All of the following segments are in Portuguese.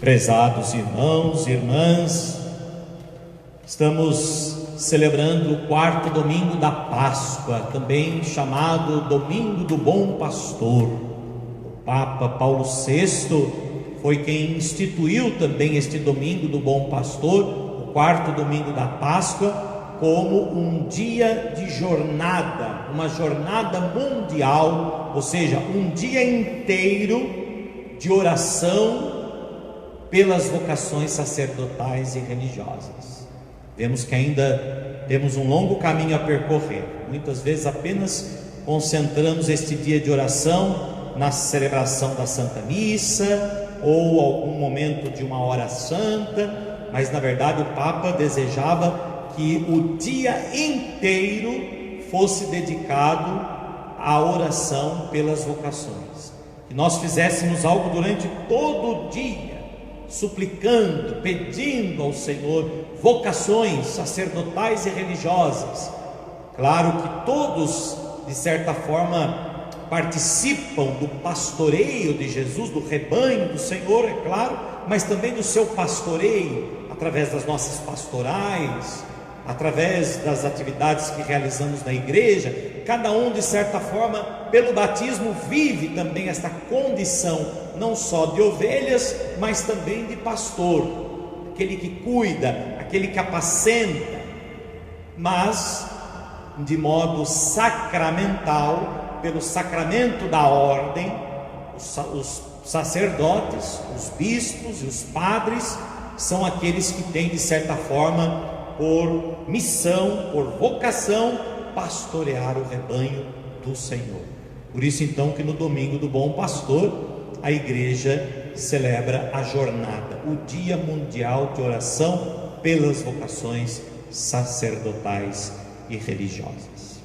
Prezados irmãos e irmãs, estamos celebrando o quarto domingo da Páscoa, também chamado Domingo do Bom Pastor. O Papa Paulo VI foi quem instituiu também este Domingo do Bom Pastor, o quarto domingo da Páscoa, como um dia de jornada, uma jornada mundial, ou seja, um dia inteiro de oração pelas vocações sacerdotais e religiosas. Vemos que ainda temos um longo caminho a percorrer. Muitas vezes apenas concentramos este dia de oração na celebração da Santa Missa ou algum momento de uma hora santa, mas na verdade o Papa desejava que o dia inteiro fosse dedicado à oração pelas vocações, que nós fizéssemos algo durante todo o dia, suplicando, pedindo ao Senhor vocações sacerdotais e religiosas. Claro que todos, de certa forma, participam do pastoreio de Jesus, do rebanho do Senhor, é claro, mas também do seu pastoreio, através das nossas pastorais, através das atividades que realizamos na igreja. Cada um, de certa forma, pelo batismo, vive também esta condição, não só de ovelhas, mas também de pastor, aquele que cuida, aquele que apacenta, mas de modo sacramental, pelo sacramento da ordem. Os sacerdotes, os bispos e os padres são aqueles que têm, de certa forma, por missão, por vocação, pastorear o rebanho do Senhor. Por isso então que no domingo do Bom Pastor a igreja celebra a jornada, o Dia Mundial de Oração pelas vocações sacerdotais e religiosas.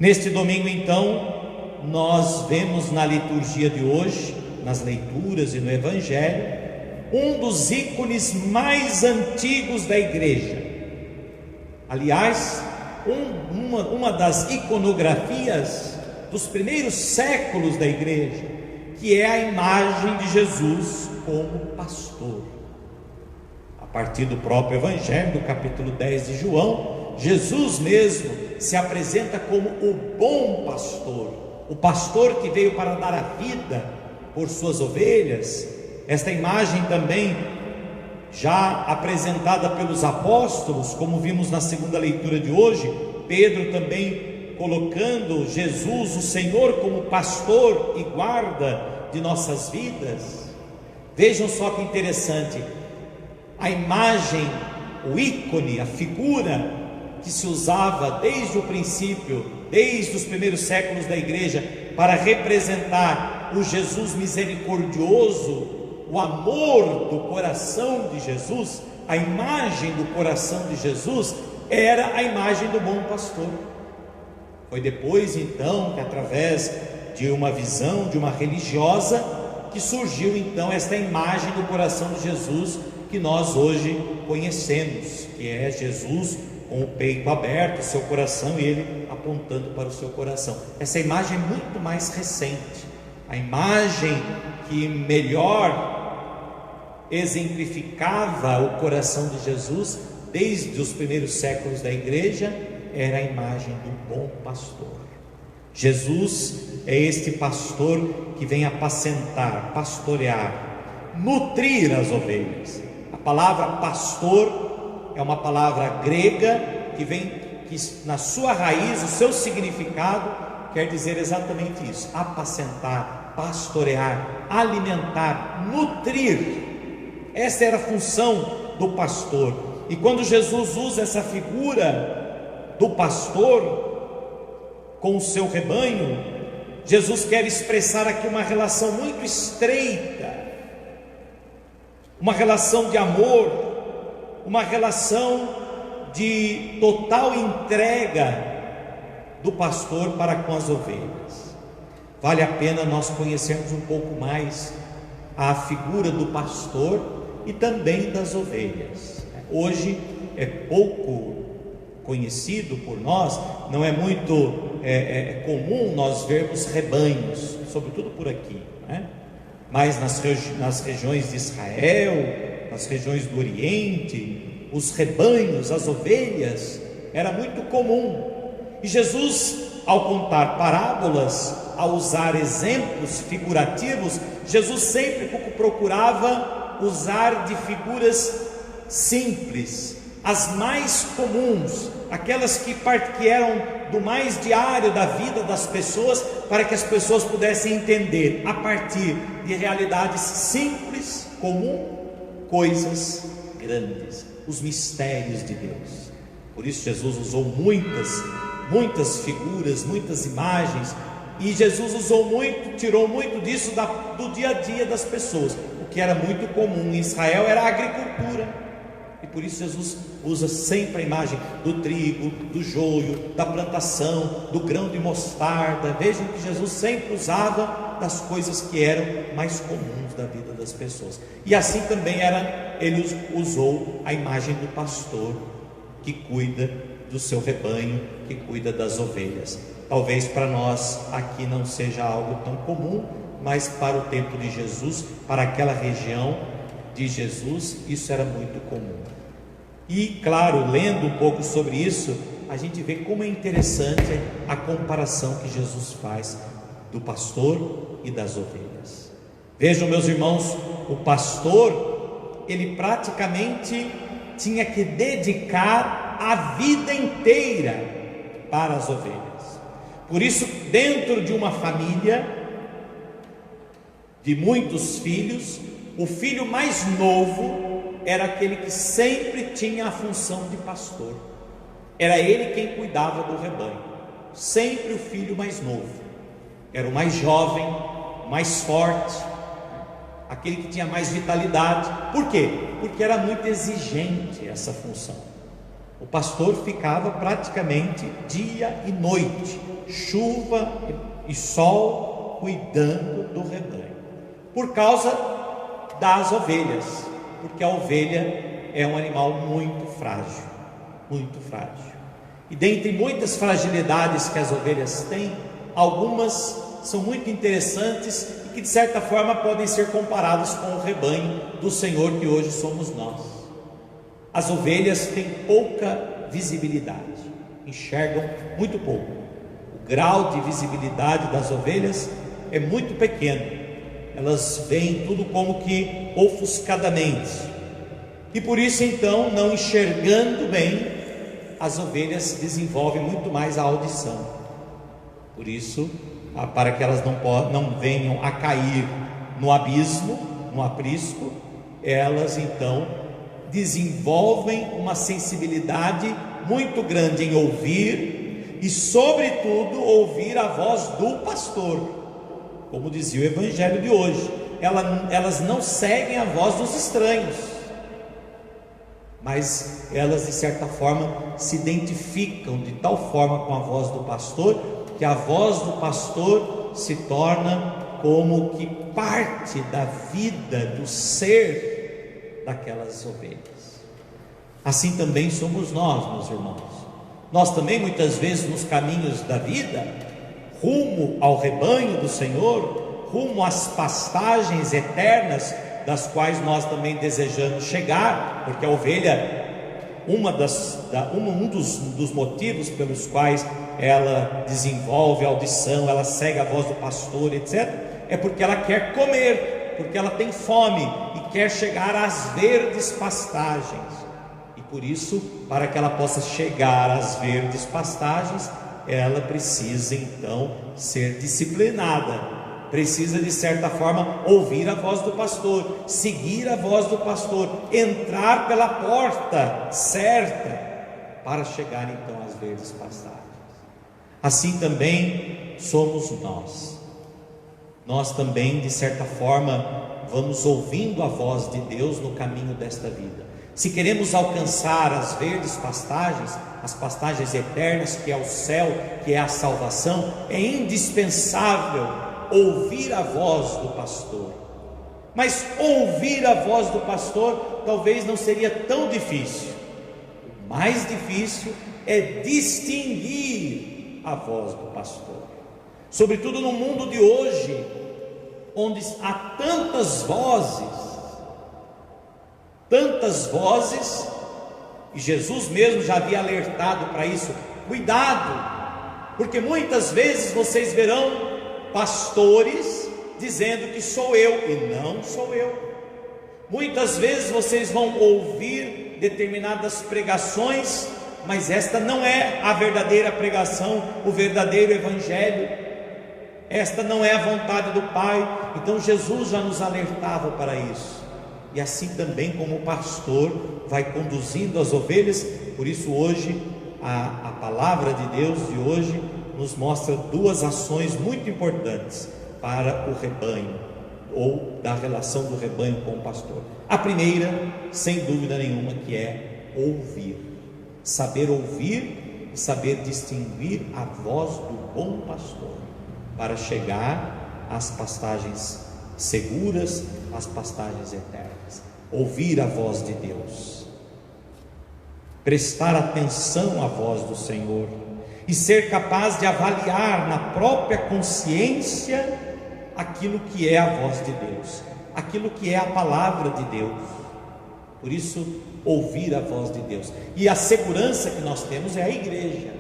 Neste domingo então nós vemos na liturgia de hoje, nas leituras e no Evangelho, um dos ícones mais antigos da igreja. Aliás, uma das iconografias dos primeiros séculos da igreja, que é a imagem de Jesus como pastor. A partir do próprio Evangelho, do capítulo 10 de João, Jesus mesmo se apresenta como o bom pastor, o pastor que veio para dar a vida por suas ovelhas. Esta imagem também já apresentada pelos apóstolos, como vimos na segunda leitura de hoje, Pedro também colocando Jesus, o Senhor, como pastor e guarda de nossas vidas. Vejam só que interessante, a imagem, o ícone, a figura que se usava desde o princípio, desde os primeiros séculos da igreja, para representar o Jesus misericordioso, o amor do coração de Jesus, a imagem do coração de Jesus era a imagem do bom pastor. Foi depois então que, através de uma visão de uma religiosa, que surgiu então esta imagem do coração de Jesus que nós hoje conhecemos, que é Jesus com o peito aberto, o seu coração, e ele apontando para o seu coração. Essa imagem é muito mais recente. A imagem que melhor exemplificava o coração de Jesus desde os primeiros séculos da igreja era a imagem do bom pastor. Jesus é este pastor que vem apacentar, pastorear, nutrir as ovelhas. A palavra pastor é uma palavra grega que na sua raiz, o seu significado quer dizer exatamente isso: apacentar, pastorear, alimentar, nutrir. Essa era a função do pastor. E quando Jesus usa essa figura do pastor com o seu rebanho, Jesus quer expressar aqui uma relação muito estreita, uma relação de amor, uma relação de total entrega do pastor para com as ovelhas. Vale a pena nós conhecermos um pouco mais a figura do pastor e também das ovelhas. Hoje é pouco conhecido por nós, não é muito comum nós vermos rebanhos, sobretudo por aqui, né? Mas nas regiões de Israel, nas regiões do Oriente, os rebanhos, as ovelhas, era muito comum. E Jesus, ao contar parábolas, ao usar exemplos figurativos, Jesus sempre procurava usar de figuras simples, as mais comuns, aquelas que eram do mais diário da vida das pessoas, para que as pessoas pudessem entender a partir de realidades simples, comuns, coisas grandes, os mistérios de Deus. Por isso Jesus usou muitas figuras, muitas imagens, e Jesus tirou muito disso do dia a dia das pessoas. O que era muito comum em Israel era a agricultura, e por isso Jesus usa sempre a imagem do trigo, do joio, da plantação, do grão de mostarda. Vejam que Jesus sempre usava das coisas que eram mais comuns da vida das pessoas. E assim também ele usou a imagem do pastor que cuida do seu rebanho, que cuida das ovelhas. Talvez para nós aqui não seja algo tão comum, mas para o tempo de Jesus, para aquela região de Jesus, isso era muito comum. E claro, lendo um pouco sobre isso, a gente vê como é interessante a comparação que Jesus faz do pastor e das ovelhas. Vejam, meus irmãos, o pastor, ele praticamente tinha que dedicar a vida inteira para as ovelhas. Por isso, dentro de uma família de muitos filhos, o filho mais novo era aquele que sempre tinha a função de pastor. Era ele quem cuidava do rebanho. Sempre o filho mais novo era o mais jovem, o mais forte, aquele que tinha mais vitalidade. Por quê? Porque era muito exigente essa função. O pastor ficava praticamente dia e noite, chuva e sol, cuidando do rebanho, por causa das ovelhas, porque a ovelha é um animal muito frágil, muito frágil. E dentre muitas fragilidades que as ovelhas têm, algumas são muito interessantes e que de certa forma podem ser comparadas com o rebanho do Senhor que hoje somos nós. As ovelhas têm pouca visibilidade, enxergam muito pouco. O grau de visibilidade das ovelhas é muito pequeno. Elas veem tudo como que ofuscadamente, e por isso então, não enxergando bem, as ovelhas desenvolvem muito mais a audição. Por isso, para que elas não venham a cair no abismo, no aprisco, elas então desenvolvem uma sensibilidade muito grande em ouvir, e sobretudo ouvir a voz do pastor. Como dizia o evangelho de hoje, elas não seguem a voz dos estranhos, mas elas de certa forma se identificam de tal forma com a voz do pastor, que a voz do pastor se torna como que parte da vida, do ser daquelas ovelhas. Assim também somos nós, meus irmãos. Nós também muitas vezes nos caminhos da vida, rumo ao rebanho do Senhor, rumo às pastagens eternas, das quais nós também desejamos chegar, porque a ovelha, um dos motivos pelos quais ela desenvolve a audição, ela segue a voz do pastor, etc., é porque ela quer comer, porque ela tem fome e quer chegar às verdes pastagens. E por isso, para que ela possa chegar às verdes pastagens, ela precisa então ser disciplinada, precisa de certa forma ouvir a voz do pastor, seguir a voz do pastor, entrar pela porta certa para chegar então às verdes pastagens. Assim também somos nós. Nós também de certa forma vamos ouvindo a voz de Deus no caminho desta vida. Se queremos alcançar as verdes pastagens, as pastagens eternas, que é o céu, que é a salvação, é indispensável ouvir a voz do pastor. Mas ouvir a voz do pastor talvez não seria tão difícil. O mais difícil é distinguir a voz do pastor. Sobretudo no mundo de hoje, onde há tantas vozes, e Jesus mesmo já havia alertado para isso: cuidado, porque muitas vezes vocês verão pastores dizendo que sou eu, e não sou eu. Muitas vezes vocês vão ouvir determinadas pregações, mas esta não é a verdadeira pregação, o verdadeiro evangelho. Esta não é a vontade do Pai. Então Jesus já nos alertava para isso. E assim também como o pastor vai conduzindo as ovelhas. Por isso hoje a palavra de Deus de hoje nos mostra duas ações muito importantes para o rebanho, ou da relação do rebanho com o pastor. A primeira, sem dúvida nenhuma, que é ouvir. Saber ouvir e saber distinguir a voz do bom pastor, para chegar às pastagens seguras, às pastagens eternas. Ouvir a voz de Deus, prestar atenção à voz do Senhor, e ser capaz de avaliar na própria consciência aquilo que é a voz de Deus, aquilo que é a palavra de Deus. Por isso, ouvir a voz de Deus. E a segurança que nós temos é a igreja.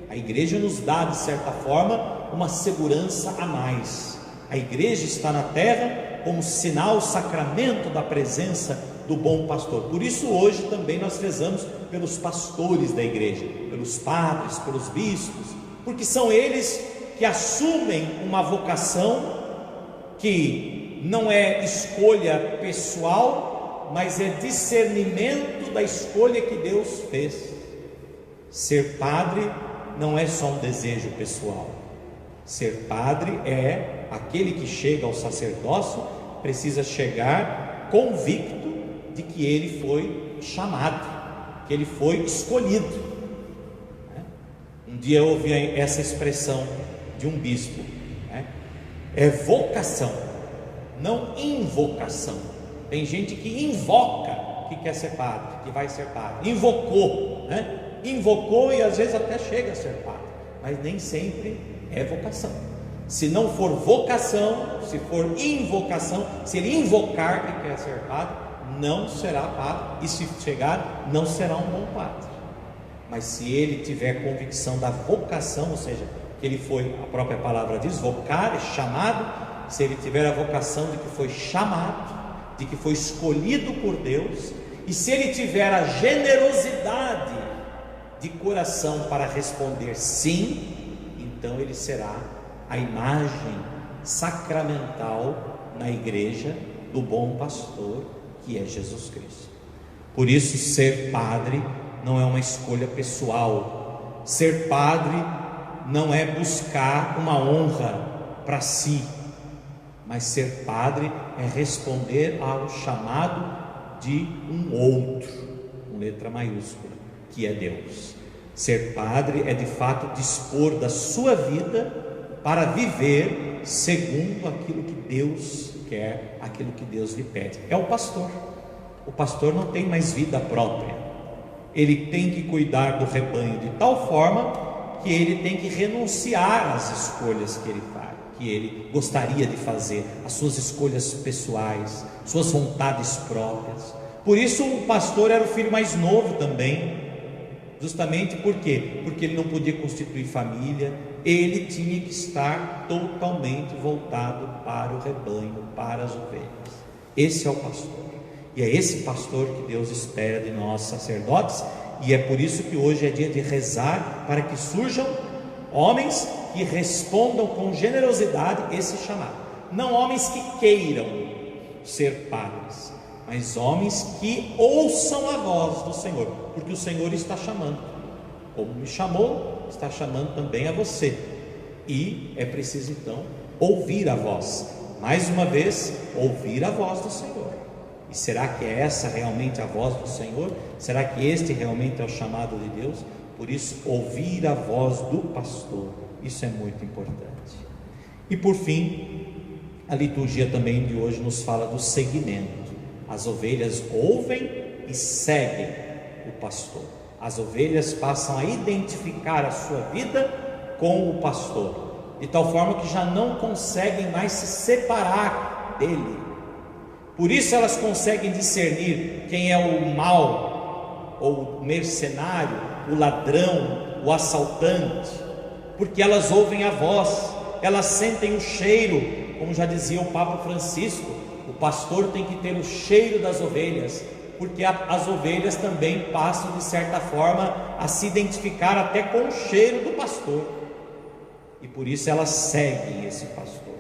A igreja nos dá, de certa forma, uma segurança a mais. A igreja está na terra como sinal, sacramento da presença do bom pastor. Por isso hoje também nós rezamos pelos pastores da igreja, pelos padres, pelos bispos, porque são eles que assumem uma vocação que não é escolha pessoal, mas é discernimento da escolha que Deus fez. Ser padre não é só um desejo pessoal. Ser padre é aquele que chega ao sacerdócio, precisa chegar convicto de que ele foi chamado, que ele foi escolhido. Um dia eu ouvi essa expressão de um bispo: é vocação, não invocação. Tem gente que invoca que quer ser padre, que vai ser padre, invocou e às vezes até chega a ser padre, mas nem sempre é vocação. Se não for vocação, se for invocação, se ele invocar que quer ser padre, não será padre, e se chegar, não será um bom padre. Mas se ele tiver convicção da vocação, ou seja, que ele foi, a própria palavra diz, vocar, é chamado. Se ele tiver a vocação de que foi chamado, de que foi escolhido por Deus, e se ele tiver a generosidade de coração para responder sim, então ele será a imagem sacramental na igreja do bom pastor, que é Jesus Cristo. Por isso, ser padre não é uma escolha pessoal. Ser padre não é buscar uma honra para si, mas ser padre é responder ao chamado de um outro, com letra maiúscula, que é Deus. Ser padre é de fato dispor da sua vida para viver segundo aquilo que Deus quer, aquilo que Deus lhe pede. É o pastor. O pastor não tem mais vida própria. Ele tem que cuidar do rebanho de tal forma que ele tem que renunciar às escolhas que ele faz, que ele gostaria de fazer, as suas escolhas pessoais, suas vontades próprias. Por isso o pastor era o filho mais novo também. Justamente por quê? Porque ele não podia constituir família, ele tinha que estar totalmente voltado para o rebanho, para as ovelhas. Esse é o pastor, e é esse pastor que Deus espera de nós sacerdotes, e é por isso que hoje é dia de rezar para que surjam homens que respondam com generosidade esse chamado. Não homens que queiram ser padres, mas homens que ouçam a voz do Senhor, porque o Senhor está chamando. Como me chamou, está chamando também a você. E é preciso então ouvir a voz. Mais uma vez, ouvir a voz do Senhor. E será que é essa realmente a voz do Senhor? Será que este realmente é o chamado de Deus? Por isso, ouvir a voz do pastor, isso é muito importante. E por fim, a liturgia também de hoje nos fala do seguimento. As ovelhas ouvem e seguem o pastor. As ovelhas passam a identificar a sua vida com o pastor. de tal forma que já não conseguem mais se separar dele. Por isso elas conseguem discernir quem é o mal, ou o mercenário, o ladrão, o assaltante, porque elas ouvem a voz, elas sentem o cheiro, como já dizia o Papa Francisco, o pastor tem que ter o cheiro das ovelhas, porque as ovelhas também passam de certa forma a se identificar até com o cheiro do pastor, e por isso elas seguem esse pastor.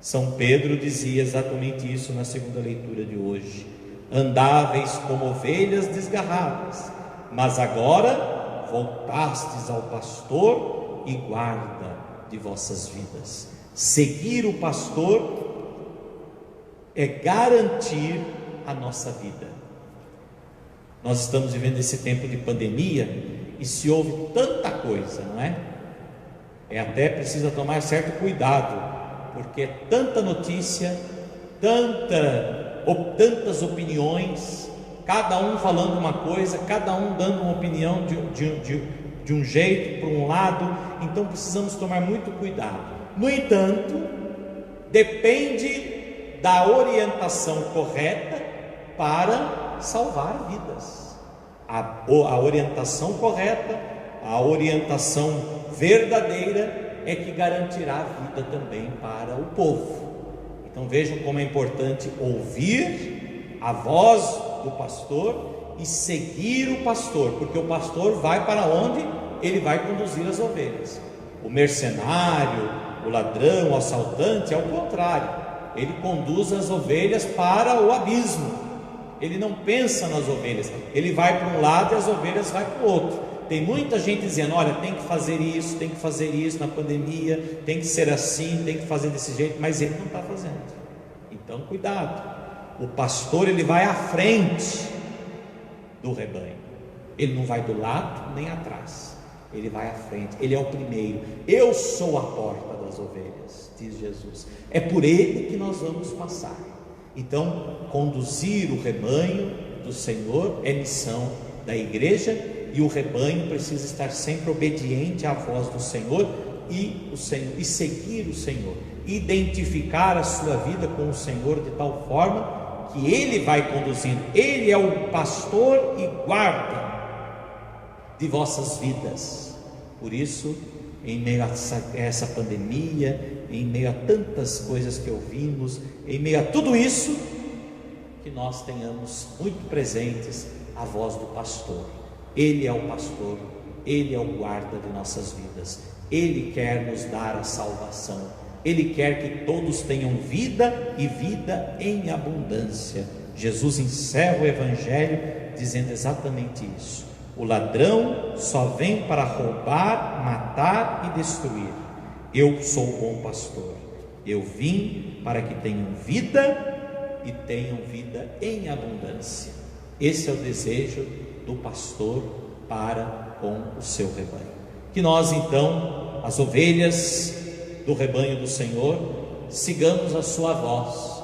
São Pedro dizia exatamente isso na segunda leitura de hoje: andáveis como ovelhas desgarradas, mas agora voltastes ao pastor e guarda de vossas vidas. Seguir o pastor é garantir a nossa vida. Nós estamos vivendo esse tempo de pandemia e se ouve tanta coisa, não é? Até precisa tomar certo cuidado, porque é tanta notícia, tantas opiniões, cada um falando uma coisa, cada um dando uma opinião de um jeito, por um lado. Então precisamos tomar muito cuidado. No entanto, depende da orientação correta para salvar vidas. A orientação correta, a orientação verdadeira é que garantirá a vida também para o povo. Então vejam como é importante ouvir a voz do pastor e seguir o pastor, porque o pastor vai para onde ele vai conduzir as ovelhas. O mercenário, o ladrão, o assaltante, é o contrário, ele conduz as ovelhas para o abismo. Ele não pensa nas ovelhas, ele vai para um lado e as ovelhas vai para o outro. Tem muita gente dizendo: olha, tem que fazer isso na pandemia, tem que ser assim, tem que fazer desse jeito, mas ele não está fazendo. Então cuidado, o pastor ele vai à frente do rebanho, ele não vai do lado nem atrás, ele vai à frente, ele é o primeiro. Eu sou a porta das ovelhas, diz Jesus, é por ele que nós vamos passar. Então conduzir o rebanho do Senhor é missão da igreja, e o rebanho precisa estar sempre obediente à voz do Senhor e seguir o Senhor, identificar a sua vida com o Senhor de tal forma que Ele vai conduzindo. Ele é o pastor e guarda de vossas vidas. Por isso, em meio a essa pandemia, em meio a tantas coisas que ouvimos, em meio a tudo isso, que nós tenhamos muito presentes a voz do pastor. Ele é o pastor, Ele é o guarda de nossas vidas, Ele quer nos dar a salvação, Ele quer que todos tenham vida e vida em abundância. Jesus encerra o Evangelho dizendo exatamente isso: o ladrão só vem para roubar, matar e destruir. Eu sou o bom pastor, eu vim para que tenham vida e tenham vida em abundância. Esse é o desejo do pastor para com o seu rebanho. Que nós então, as ovelhas do rebanho do Senhor, sigamos a sua voz,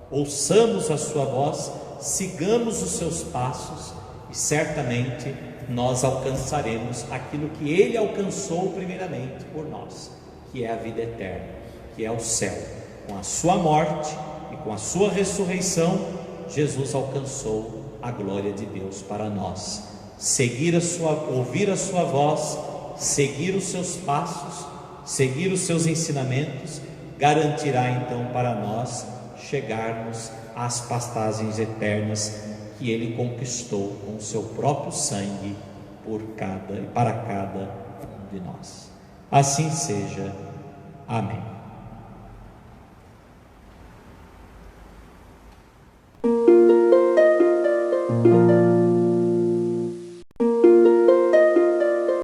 ouçamos a sua voz, sigamos os seus passos, e certamente nós alcançaremos aquilo que Ele alcançou primeiramente por nós, que é a vida eterna, que é o céu. Com a sua morte e com a sua ressurreição, Jesus alcançou a glória de Deus para nós. Ouvir a sua voz, seguir os seus passos, seguir os seus ensinamentos, garantirá então para nós chegarmos às pastagens eternas que Ele conquistou com o seu próprio sangue para cada um de nós. Assim seja. Amém.